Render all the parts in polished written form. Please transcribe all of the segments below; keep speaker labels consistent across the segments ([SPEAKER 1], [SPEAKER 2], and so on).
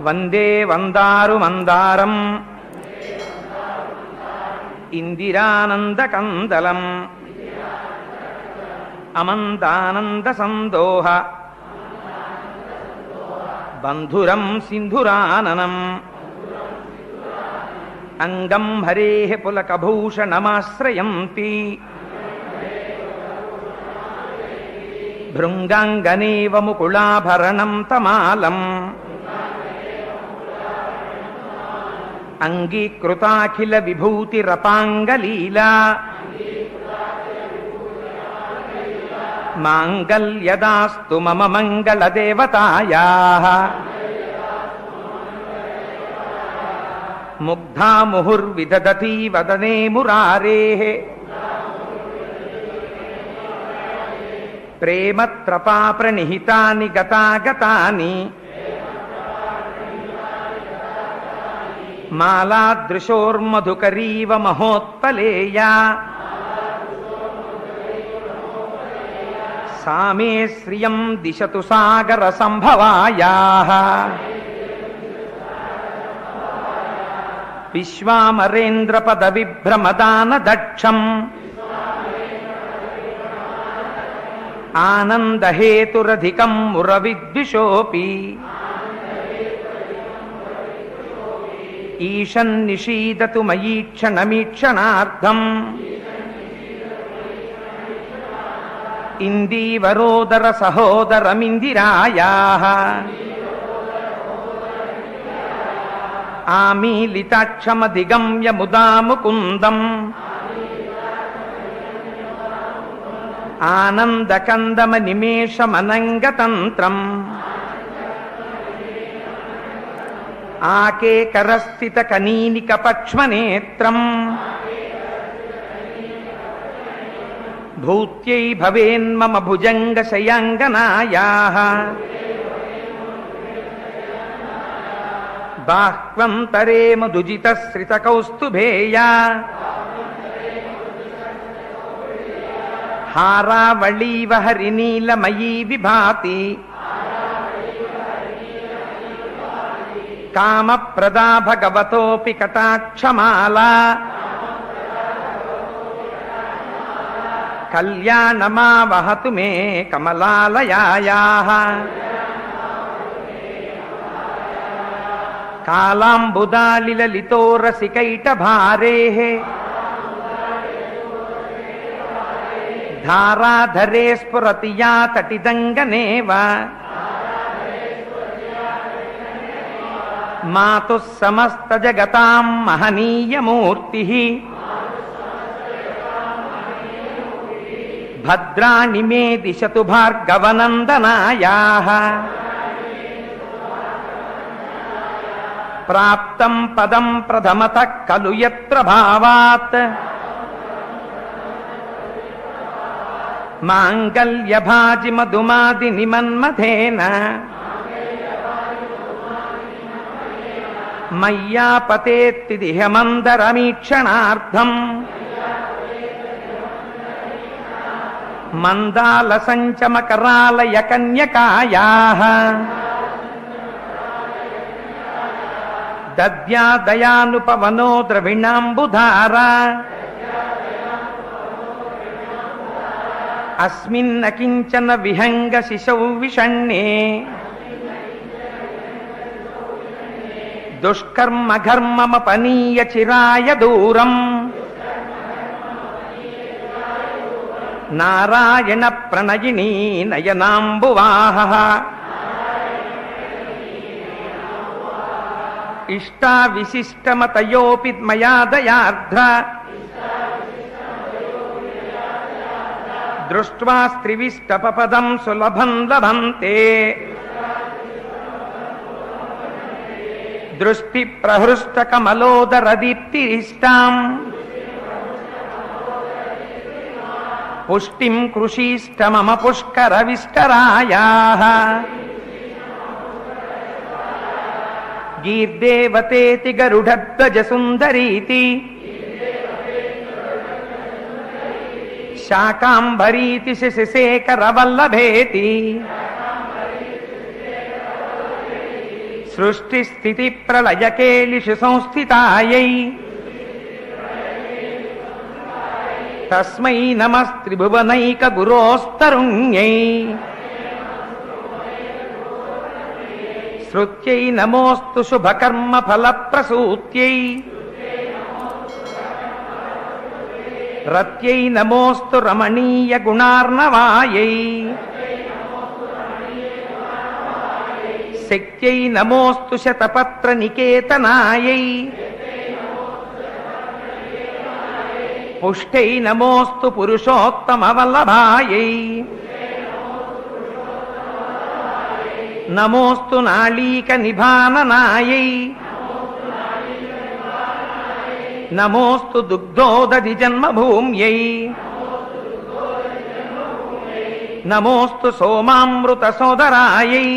[SPEAKER 1] వందే వందారు మందారం ఇందిరానందకందలం అమందానంద సందోహ బంధురం సింధురాననం అంగం హరేః పులకభూషణమాశ్రయంతి భృంగాంగనేవ ముకుళాభరణం తమాలం అంగీకృతాఖిల విభూతిరపాంగలీలా మాంగళ్యదాస్తు మమ మంగళదేవతాయాః ముగ్ధా ముహుర్విదదతి వదనే మురారేః ప్రేమత్రపా ప్రణిహితాని గతాగతాని మాలాదృశోర్మధుకరీవ మహోత్పలేయా సా మే శ్రియం దిశతు సాగర సంభవాయాః విశ్వామరేంద్రపద విభ్రమదాన దక్షం ఆనందహేతురధికం మురవిద్విషోపి ఈశన్నిషీదతు మయీక్షణమీక్షణార్థం ఇందీవరోదర సహోదరమిందిరాయాః ఆమీలితాక్షమధిగమ్య ముదా ముకుందం ఆనందకందమనిమేషమనంగతంత్రం ఆకేకరస్థితకనీనికపక్ష్మనేత్రం భూత్యై భవేన్మమ భుజంగశయాంగనాయాః బాహ్వంతరే మధుజితశ్రితకౌస్తుభేయా హారావళీవ హరినీలమయీ విభాతి కామప్రదా భగవతోపి కటాక్షమాలా కళ్యాణమావహతు మే కమలాలయాయాః కాలాంబుదాలిలలితోరసికైటభారేః ధారాధరే స్ఫురతి యా తటిదంగనేవ మాతుః సమస్త జగతాం మహనీయమూర్తిః భద్రాణి మే దిశతు భార్గవనందనాయాః ప్రాప్తం పదం ప్రథమతః ఖలు యత్ర భావాత్ మాంగళ్యభాజి మధుమాది నిమన్మథేన మయ్యాపతేత్తిదిహ మందరమీక్షణార్థం మందాలసంచమకరాలయ కన్యకాయాః దద్యాదయానుపవనో ద్రవిణాంబుధారా అస్మిన్న కించన విహంగ శిశౌ విషణ్ణే దుష్కర్మ ఘర్మమపనీయ చిరాయ దూరం నారాయణ ప్రణయినీ నయనాంబువాహః ఇష్టా విశిష్టమతయోపి మయా దయార్ద్ర దృష్ట్వా స్త్రివిష్టపదం సులభం లభంతే దృష్టి ప్రహృష్ట కమలోదరదీప్తిరిష్టాం పుష్టిం కృషీష్ట మమ పుష్కర విష్టరాయాః గీర్దేవతేతి గరుడధ్వజ సుందరీతి శాకాంబరీతి శశిశేఖర వల్లభేతి సృష్టిస్థితి ప్రళయకేలిషు సంస్థితాయై తస్మై నమస్త్రిభువనైక గురోస్తరుణ్యై శ్రుత్యై నమోస్తు శుభకర్మ ఫలప్రసూత్యై రత్యై నమోస్తు రమణీయ గుణార్ణవాయై శక్త్యై నమోస్తు శతపత్ర నికేతనాయై పుష్టై నమోస్తు పురుషోత్తమ వల్లభాయై నమోస్తు నాళీక నిభాననాయై నమోస్తు దుగ్ధోదధి జన్మభూమ్యై నమోస్తు సోమామృత సోదరాయై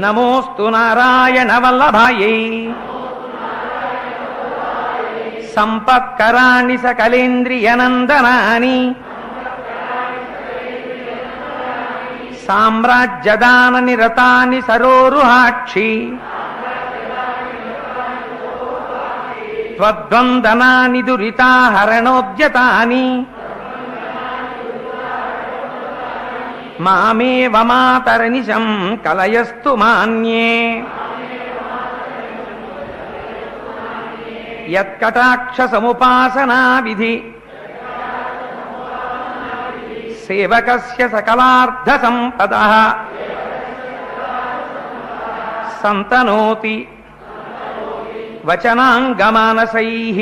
[SPEAKER 1] నమోస్తు నారాయణ వల్లభాయై సంపత్కరాణి సకలేంద్రియనందనాని సామ్రాజ్యదాన నిరతాని సరోరుహాక్షి త్వద్వందనాని దురితాహరణోద్యతాని మామేవ మాతరనిశం కలయస్తు మాన్యే యత్కటాక్ష సముపాసనా విధి సేవకస్య సకలార్థ సంపదః సంతనోతి వచనాంగమానసైః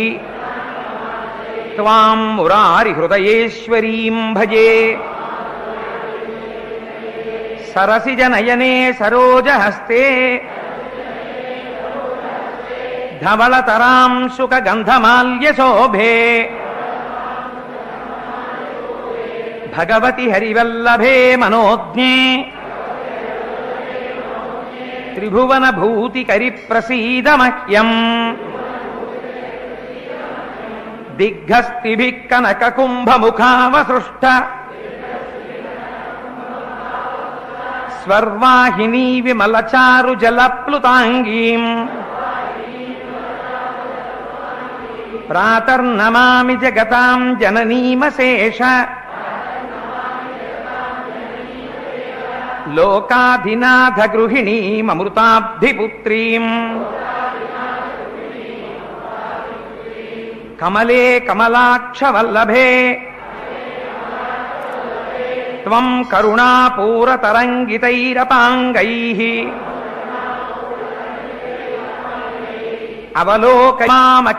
[SPEAKER 1] త్వాం మురారి హృదయేశ్వరీం భజే సరసిజనయనే సరోజహస్తే ధవళతరాం శుకగంధమాల్యశోభే భగవతి హరివల్లభే మనోజ్ఞే త్రిభువన భూతికరి ప్రసీద మహ్యం దిగ్ఘస్తిభిః కనక కుంభముఖావసృష్ట స్వర్వాహినీ విమలచారు జలప్లుతాంగీం ప్రాతర్నమామి జగతాం జననీమశేష లోకాధినాథ గృహిణీమృతాబ్ధిపుత్రీం కమలే కమలాక్షవల్లభే త్వం కరుణాపూరతరంగితైరపాంగైః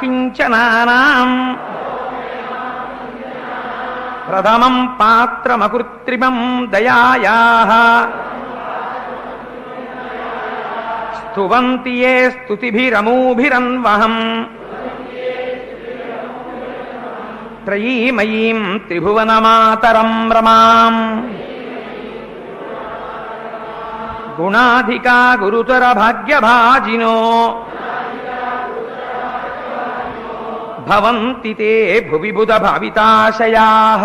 [SPEAKER 1] అవలోకయామకించనానాం ప్రథమం పాత్రమకృత్రిమం దయాయాః స్తువంతి యే స్తుతిభిరమూభిరన్వహం త్రయీమయీం త్రిభువనమాతరం రమాం గుణాధికా గురుతర భాగ్యభాజినో భవంతి తే భువి బుధ భావితాశయాః